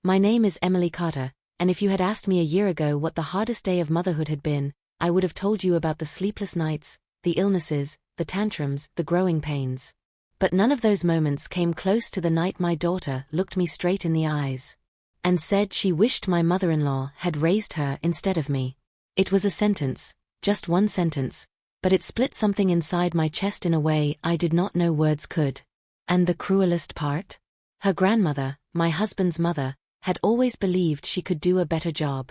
My name is Emily Carter, and if you had asked me a year ago what the hardest day of motherhood had been, I would have told you about the sleepless nights, the illnesses, the tantrums, the growing pains. But none of those moments came close to the night my daughter looked me straight in the eyes and said she wished my mother-in-law had raised her instead of me. It was a sentence, just one sentence, but it split something inside my chest in a way I did not know words could. And the cruelest part? Her grandmother, my husband's mother, had always believed she could do a better job.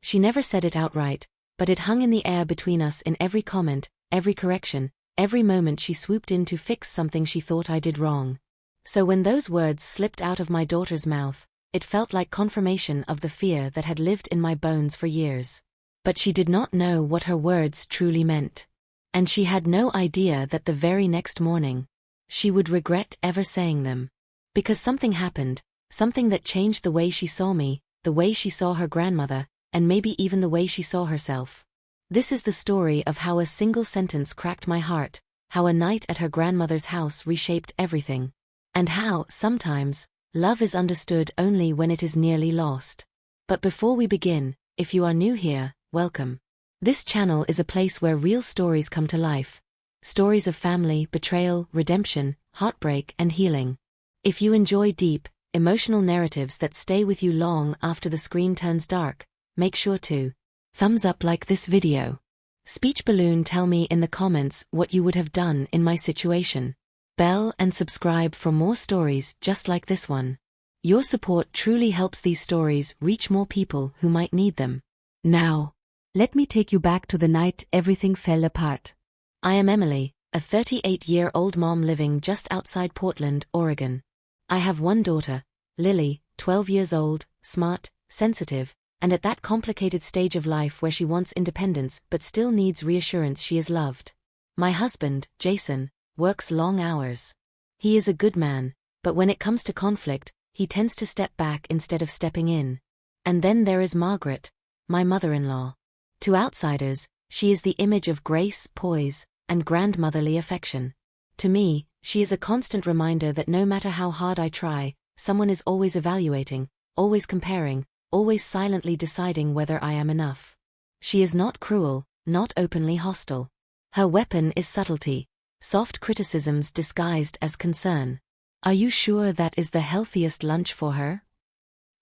She never said it outright, but it hung in the air between us in every comment, every correction, every moment she swooped in to fix something she thought I did wrong. So when those words slipped out of my daughter's mouth, it felt like confirmation of the fear that had lived in my bones for years. But she did not know what her words truly meant. And she had no idea that the very next morning, she would regret ever saying them. Because something happened, something that changed the way she saw me, the way she saw her grandmother, and maybe even the way she saw herself. This is the story of how a single sentence cracked my heart, how a night at her grandmother's house reshaped everything, and how, sometimes, love is understood only when it is nearly lost. But before we begin, if you are new here, welcome. This channel is a place where real stories come to life. Stories of family, betrayal, redemption, heartbreak, and healing. If you enjoy deep, emotional narratives that stay with you long after the screen turns dark, make sure to thumbs up like this video. Speech balloon, tell me in the comments what you would have done in my situation. Bell and subscribe for more stories just like this one. Your support truly helps these stories reach more people who might need them. Now, let me take you back to the night everything fell apart. I am Emily, a 38-year-old mom living just outside Portland, Oregon. I have one daughter, Lily, 12 years old, smart, sensitive, and at that complicated stage of life where she wants independence but still needs reassurance she is loved. My husband, Jason, works long hours. He is a good man, but when it comes to conflict, he tends to step back instead of stepping in. And then there is Margaret, my mother-in-law. To outsiders, she is the image of grace, poise, and grandmotherly affection. To me, she is a constant reminder that no matter how hard I try, someone is always evaluating, always comparing, always silently deciding whether I am enough. She is not cruel, not openly hostile. Her weapon is subtlety. Soft criticisms disguised as concern. Are you sure that is the healthiest lunch for her?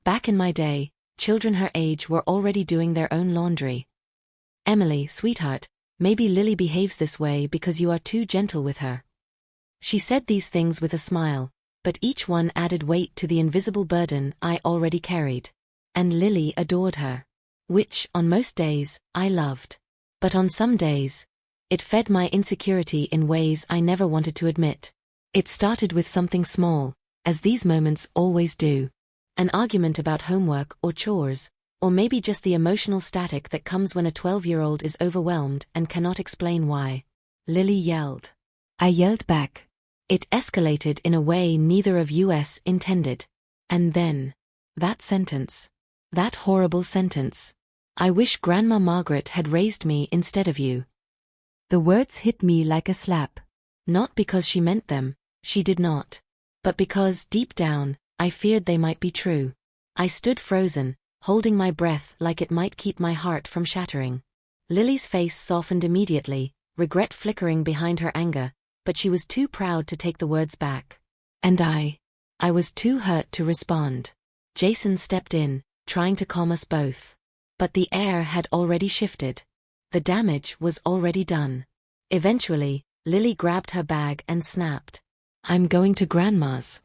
Back in my day, children her age were already doing their own laundry. Emily, sweetheart, maybe Lily behaves this way because you are too gentle with her. She said these things with a smile, but each one added weight to the invisible burden I already carried. And Lily adored her. Which, on most days, I loved. But on some days, it fed my insecurity in ways I never wanted to admit. It started with something small, as these moments always do. An argument about homework or chores, or maybe just the emotional static that comes when a 12-year-old is overwhelmed and cannot explain why. Lily yelled. I yelled back. It escalated in a way neither of us intended. And then, that sentence. That horrible sentence. I wish Grandma Margaret had raised me instead of you. The words hit me like a slap. Not because she meant them, she did not. But because, deep down, I feared they might be true. I stood frozen, holding my breath like it might keep my heart from shattering. Lily's face softened immediately, regret flickering behind her anger, but she was too proud to take the words back. And I was too hurt to respond. Jason stepped in, trying to calm us both. But the air had already shifted. The damage was already done. Eventually, Lily grabbed her bag and snapped. I'm going to Grandma's.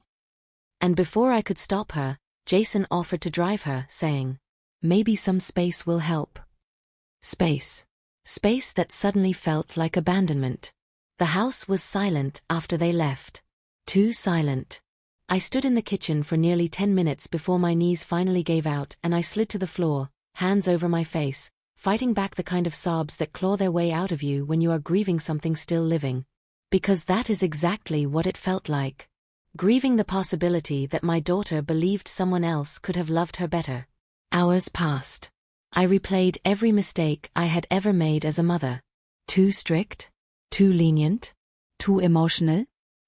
And before I could stop her, Jason offered to drive her, saying, maybe some space will help. Space. Space that suddenly felt like abandonment. The house was silent after they left. Too silent. I stood in the kitchen for nearly 10 minutes before my knees finally gave out and I slid to the floor, hands over my face, fighting back the kind of sobs that claw their way out of you when you are grieving something still living. Because that is exactly what it felt like. Grieving the possibility that my daughter believed someone else could have loved her better. Hours passed. I replayed every mistake I had ever made as a mother. Too strict? Too lenient? Too emotional?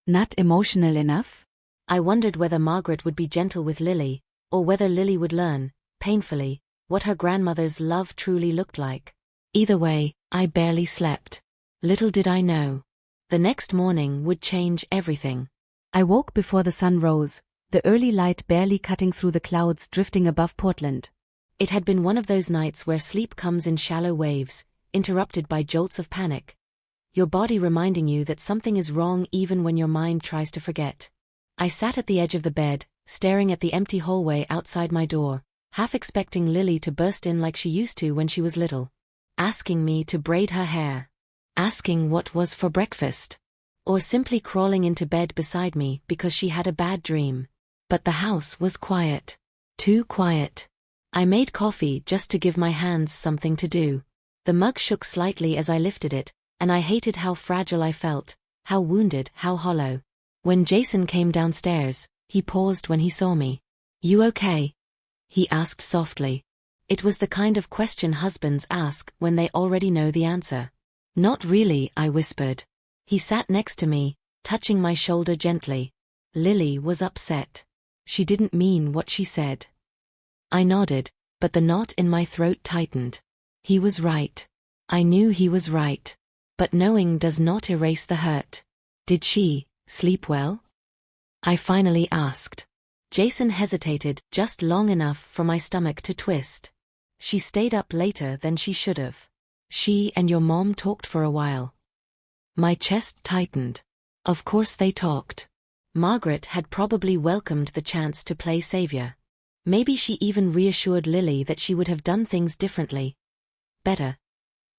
Not emotional enough? I wondered whether Margaret would be gentle with Lily, or whether Lily would learn, painfully, what her grandmother's love truly looked like. Either way, I barely slept. Little did I know. The next morning would change everything. I woke before the sun rose, the early light barely cutting through the clouds drifting above Portland. It had been one of those nights where sleep comes in shallow waves, interrupted by jolts of panic. Your body reminding you that something is wrong even when your mind tries to forget. I sat at the edge of the bed, staring at the empty hallway outside my door, half expecting Lily to burst in like she used to when she was little. Asking me to braid her hair. Asking what was for breakfast. Or simply crawling into bed beside me because she had a bad dream. But the house was quiet. Too quiet. I made coffee just to give my hands something to do. The mug shook slightly as I lifted it, and I hated how fragile I felt, how wounded, how hollow. When Jason came downstairs, he paused when he saw me. "You okay?" he asked softly. It was the kind of question husbands ask when they already know the answer. "Not really," I whispered. He sat next to me, touching my shoulder gently. Lily was upset. She didn't mean what she said. I nodded, but the knot in my throat tightened. He was right. I knew he was right. But knowing does not erase the hurt. Did she sleep well? I finally asked. Jason hesitated just long enough for my stomach to twist. She stayed up later than she should have. She and your mom talked for a while. My chest tightened. Of course they talked. Margaret had probably welcomed the chance to play savior. Maybe she even reassured Lily that she would have done things differently. Better.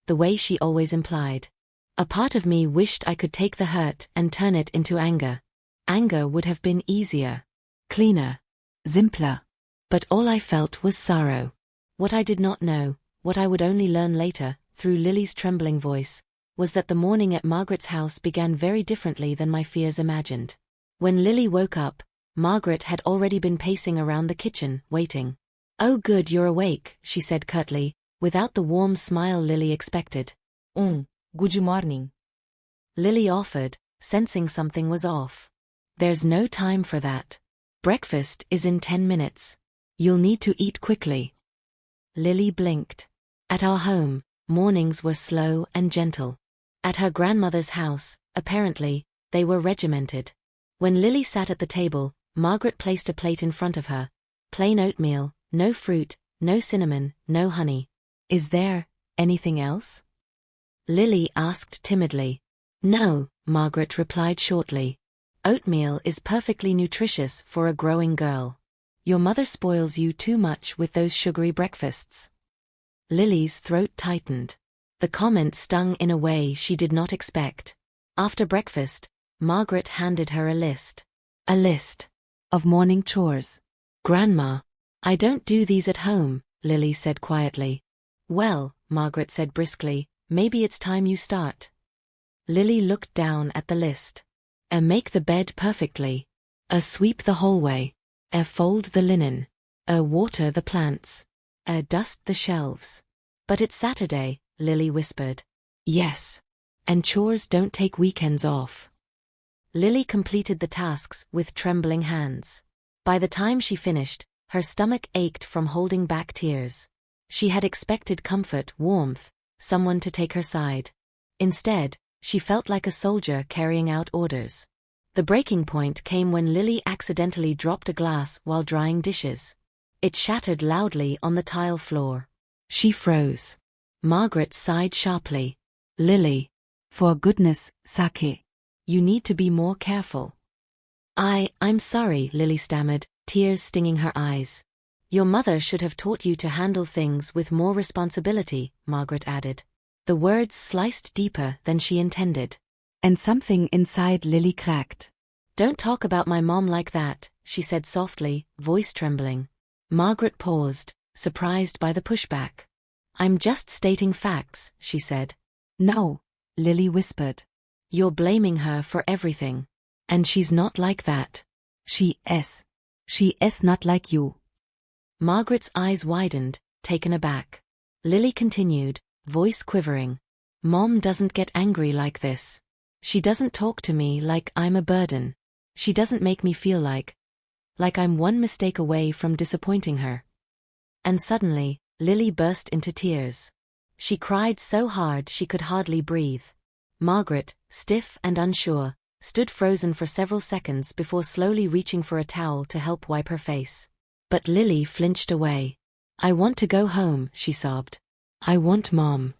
The way she always implied. A part of me wished I could take the hurt and turn it into anger. Anger would have been easier. Cleaner. Simpler. But all I felt was sorrow. What I did not know, what I would only learn later, through Lily's trembling voice, was that the morning at Margaret's house began very differently than my fears imagined. When Lily woke up, Margaret had already been pacing around the kitchen, waiting. "Oh good, you're awake," she said curtly, without the warm smile Lily expected. Good morning." Lily offered, sensing something was off. "There's no time for that. Breakfast is in 10 minutes. You'll need to eat quickly." Lily blinked. At our home, mornings were slow and gentle. At her grandmother's house, apparently, they were regimented. When Lily sat at the table, Margaret placed a plate in front of her. Plain oatmeal, no fruit, no cinnamon, no honey. "Is there anything else?" Lily asked timidly. "No," Margaret replied shortly. "Oatmeal is perfectly nutritious for a growing girl. Your mother spoils you too much with those sugary breakfasts." Lily's throat tightened. The comment stung in a way she did not expect. After breakfast, Margaret handed her a list. A list of morning chores. "Grandma, I don't do these at home," Lily said quietly. "Well," Margaret said briskly, "maybe it's time you start." Lily looked down at the list. Make the bed perfectly. Sweep the hallway. Fold the linen. Water the plants. Dust the shelves. "But it's Saturday," Lily whispered. "Yes. And chores don't take weekends off." Lily completed the tasks with trembling hands. By the time she finished, her stomach ached from holding back tears. She had expected comfort, warmth, someone to take her side. Instead, she felt like a soldier carrying out orders. The breaking point came when Lily accidentally dropped a glass while drying dishes. It shattered loudly on the tile floor. She froze. Margaret sighed sharply. "Lily, for goodness sake, you need to be more careful." I'm sorry," Lily stammered, tears stinging her eyes. "Your mother should have taught you to handle things with more responsibility," Margaret added. The words sliced deeper than she intended. And something inside Lily cracked. "Don't talk about my mom like that," she said softly, voice trembling. Margaret paused, surprised by the pushback. "I'm just stating facts," she said. "No," Lily whispered. "You're blaming her for everything. And she's not like that. She is. She is not like you." Margaret's eyes widened, taken aback. Lily continued, voice quivering. "Mom doesn't get angry like this. She doesn't talk to me like I'm a burden. She doesn't make me feel like like I'm one mistake away from disappointing her. And suddenly, Lily burst into tears. She cried so hard she could hardly breathe. Margaret, stiff and unsure, stood frozen for several seconds before slowly reaching for a towel to help wipe her face. But Lily flinched away. "I want to go home," she sobbed. "I want Mom.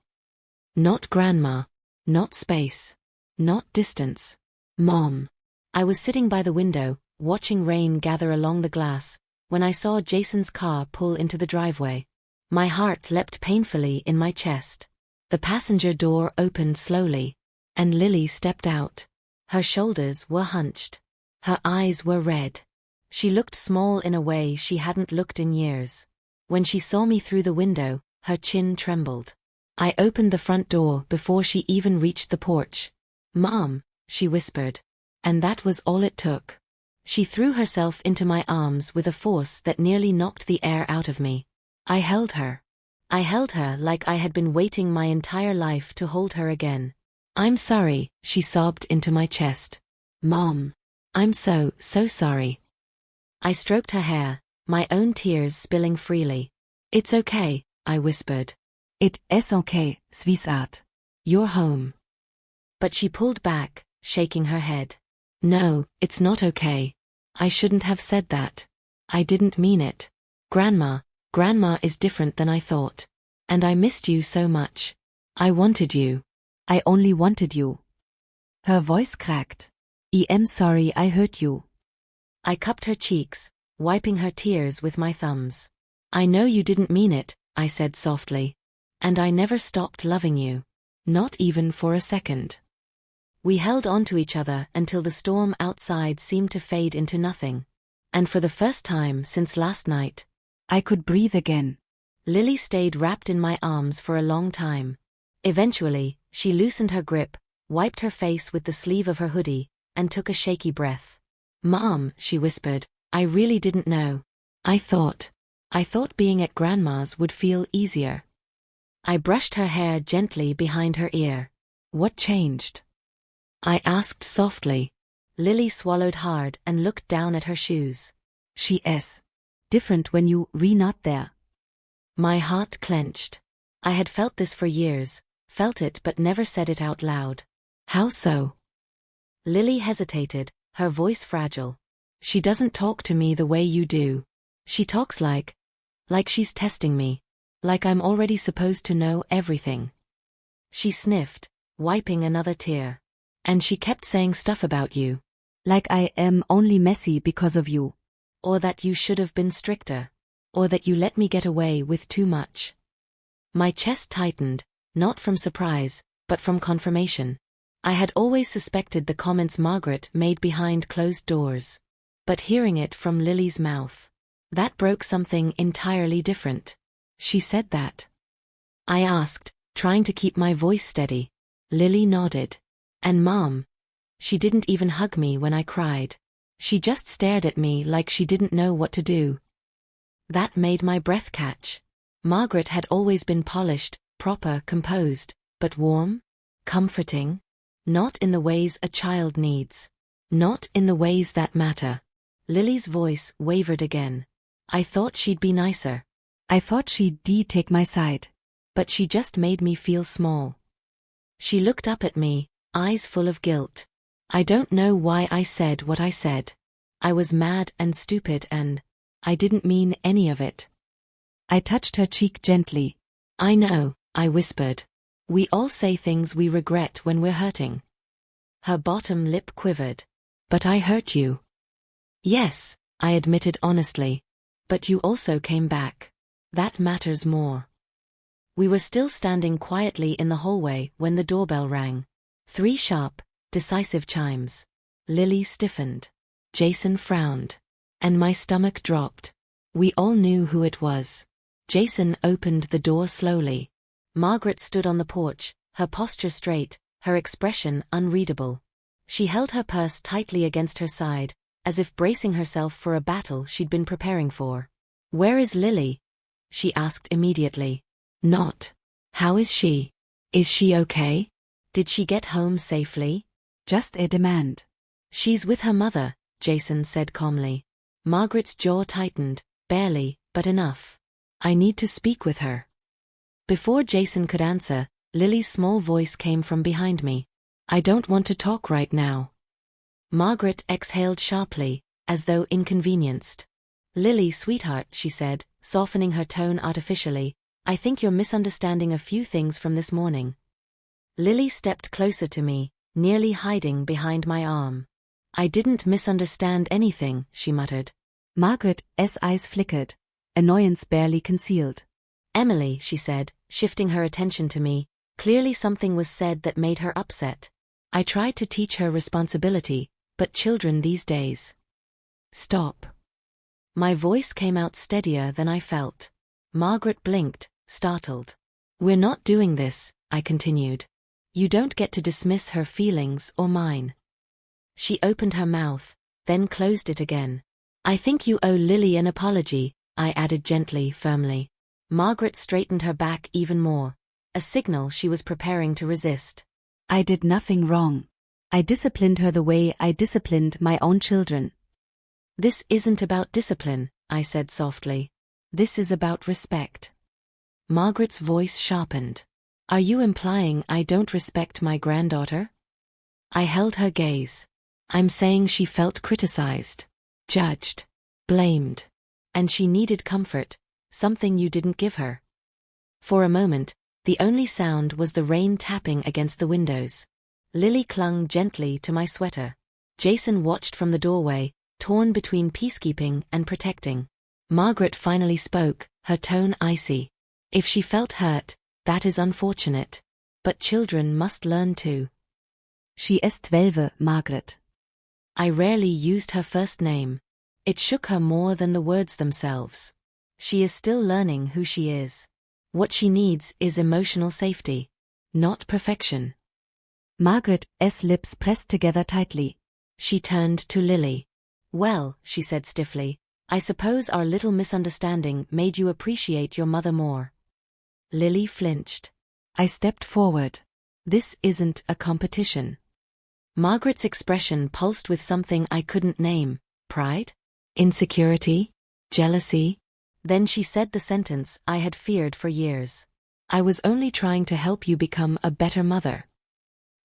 Not Grandma. Not space. Not distance. Mom." I was sitting by the window, watching rain gather along the glass, when I saw Jason's car pull into the driveway. My heart leapt painfully in my chest. The passenger door opened slowly, and Lily stepped out. Her shoulders were hunched. Her eyes were red. She looked small in a way she hadn't looked in years. When she saw me through the window, her chin trembled. I opened the front door before she even reached the porch. "Mom," she whispered. And that was all it took. She threw herself into my arms with a force that nearly knocked the air out of me. I held her. I held her like I had been waiting my entire life to hold her again. "I'm sorry," she sobbed into my chest. "Mom, I'm so sorry." I stroked her hair, my own tears spilling freely. "It's okay," I whispered. It is okay, sweetheart. "You're home." But she pulled back, shaking her head. "No, it's not okay. I shouldn't have said that. I didn't mean it. Grandma is different than I thought. And I missed you so much. I wanted you. I only wanted you." Her voice cracked. "I am sorry I hurt you." I cupped her cheeks, wiping her tears with my thumbs. "I know you didn't mean it," I said softly. "And I never stopped loving you. Not even for a second." We held on to each other until the storm outside seemed to fade into nothing. And for the first time since last night, I could breathe again. Lily stayed wrapped in my arms for a long time. Eventually, she loosened her grip, wiped her face with the sleeve of her hoodie, and took a shaky breath. "Mom," she whispered, "I really didn't know. I thought being at Grandma's would feel easier." I brushed her hair gently behind her ear. "What changed?" I asked softly. Lily swallowed hard and looked down at her shoes. "She is different when you re not there." My heart clenched. I had felt this for years, felt it but never said it out loud. "How so?" Lily hesitated, her voice fragile. "She doesn't talk to me the way you do. She talks like she's testing me, like I'm already supposed to know everything." She sniffed, wiping another tear. "And she kept saying stuff about you. Like I am only messy because of you. Or that you should have been stricter. Or that you let me get away with too much." My chest tightened, not from surprise, but from confirmation. I had always suspected the comments Margaret made behind closed doors. But hearing it from Lily's mouth, that broke something entirely different. "She said that?" I asked, trying to keep my voice steady. Lily nodded. "And Mom?" She didn't even hug me when I cried. She just stared at me like she didn't know what to do. That made my breath catch. Margaret had always been polished, proper, composed, but warm, comforting. Not in the ways a child needs. Not in the ways that matter. Lily's voice wavered again. "I thought she'd be nicer. I thought she'd take my side. But she just made me feel small." She looked up at me, eyes full of guilt. I don't know why I said what I said. I was mad and stupid and I didn't mean any of it. I touched her cheek gently. "I know," I whispered. "We all say things we regret when we're hurting." Her bottom lip quivered. "But I hurt you." "Yes," I admitted honestly. "But you also came back. That matters more." We were still standing quietly in the hallway when the doorbell rang. 3 sharp, decisive chimes. Lily stiffened. Jason frowned. And my stomach dropped. We all knew who it was. Jason opened the door slowly. Margaret stood on the porch, her posture straight, her expression unreadable. She held her purse tightly against her side, as if bracing herself for a battle she'd been preparing for. "Where is Lily?" she asked immediately. "Not. How is she? Is she okay? Did she get home safely?" "Just a demand." "She's with her mother," Jason said calmly. Margaret's jaw tightened, barely, but enough. I need to speak with her. Before Jason could answer, Lily's small voice came from behind me. I don't want to talk right now. Margaret exhaled sharply, as though inconvenienced. Lily, sweetheart, she said, softening her tone artificially, I think you're misunderstanding a few things from this morning. Lily stepped closer to me, nearly hiding behind my arm. I didn't misunderstand anything, she muttered. Margaret's eyes flickered, annoyance barely concealed. Emily, she said, shifting her attention to me, clearly something was said that made her upset. I tried to teach her responsibility, but children these days. Stop. My voice came out steadier than I felt. Margaret blinked, startled. We're not doing this, I continued. You don't get to dismiss her feelings or mine. She opened her mouth, then closed it again. I think you owe Lily an apology, I added gently, firmly. Margaret straightened her back even more, a signal she was preparing to resist. I did nothing wrong. I disciplined her the way I disciplined my own children. This isn't about discipline, I said softly. This is about respect. Margaret's voice sharpened. Are you implying I don't respect my granddaughter? I held her gaze. I'm saying she felt criticized, judged, blamed, and she needed comfort, something you didn't give her. For a moment, the only sound was the rain tapping against the windows. Lily clung gently to my sweater. Jason watched from the doorway, torn between peacekeeping and protecting. Margaret finally spoke, her tone icy. If she felt hurt, that is unfortunate. But children must learn too. She ist 12, Margaret. I rarely used her first name. It shook her more than the words themselves. She is still learning who she is. What she needs is emotional safety, not perfection. Margaret's lips pressed together tightly. She turned to Lily. Well, she said stiffly, I suppose our little misunderstanding made you appreciate your mother more. Lily flinched. I stepped forward. This isn't a competition. Margaret's expression pulsed with something I couldn't name. Pride? Insecurity? Jealousy? Then she said the sentence I had feared for years. I was only trying to help you become a better mother.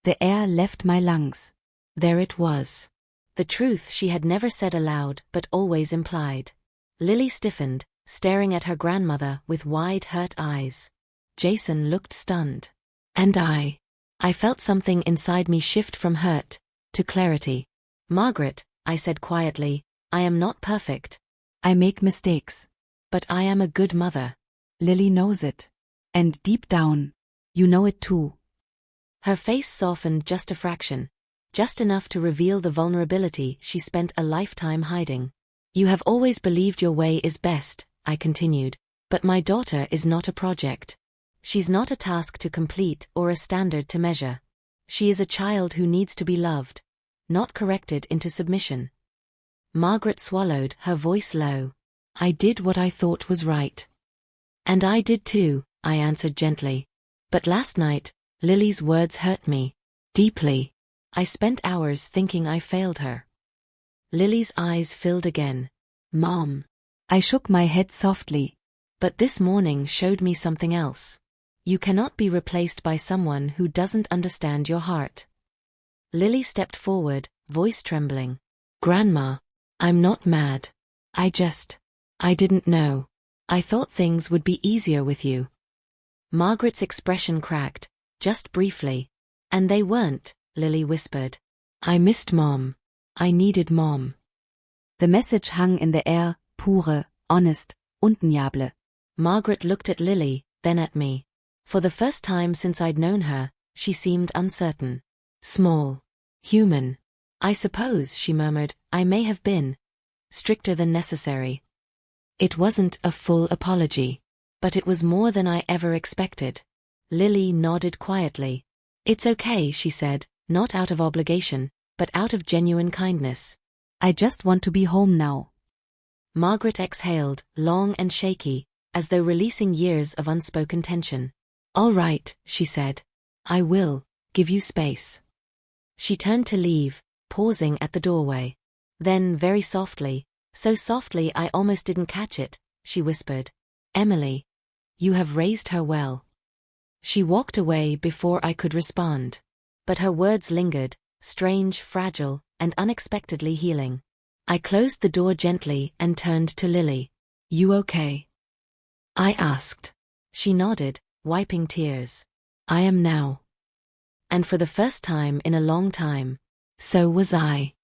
The air left my lungs. There it was. The truth she had never said aloud but always implied. Lily stiffened, staring at her grandmother with wide, hurt eyes. Jason looked stunned. And I felt something inside me shift from hurt to clarity. Margaret, I said quietly, I am not perfect. I make mistakes. But I am a good mother. Lily knows it. And deep down, you know it too. Her face softened just a fraction, just enough to reveal the vulnerability she spent a lifetime hiding. You have always believed your way is best, I continued, but my daughter is not a project. She's not a task to complete or a standard to measure. She is a child who needs to be loved, not corrected into submission. Margaret swallowed, her voice low. I did what I thought was right. And I did too, I answered gently. But last night, Lily's words hurt me. Deeply. I spent hours thinking I failed her. Lily's eyes filled again. Mom. I shook my head softly. But this morning showed me something else. You cannot be replaced by someone who doesn't understand your heart. Lily stepped forward, voice trembling. Grandma, I'm not mad. I didn't know. I thought things would be easier with you. Margaret's expression cracked, just briefly. And they weren't, Lily whispered. I missed Mom. I needed Mom. The message hung in the air, pure, honest, undeniable. Margaret looked at Lily, then at me. For the first time since I'd known her, she seemed uncertain. Small. Human. I suppose, she murmured, I may have been stricter than necessary. It wasn't a full apology. But it was more than I ever expected. Lily nodded quietly. It's okay, she said, not out of obligation, but out of genuine kindness. I just want to be home now. Margaret exhaled, long and shaky, as though releasing years of unspoken tension. All right, she said. I will give you space. She turned to leave, pausing at the doorway. Then, very softly, So softly I almost didn't catch it, she whispered. Emily. You have raised her well. She walked away before I could respond. But her words lingered, strange, fragile, and unexpectedly healing. I closed the door gently and turned to Lily. You okay? I asked. She nodded, wiping tears. I am now. And for the first time in a long time, so was I.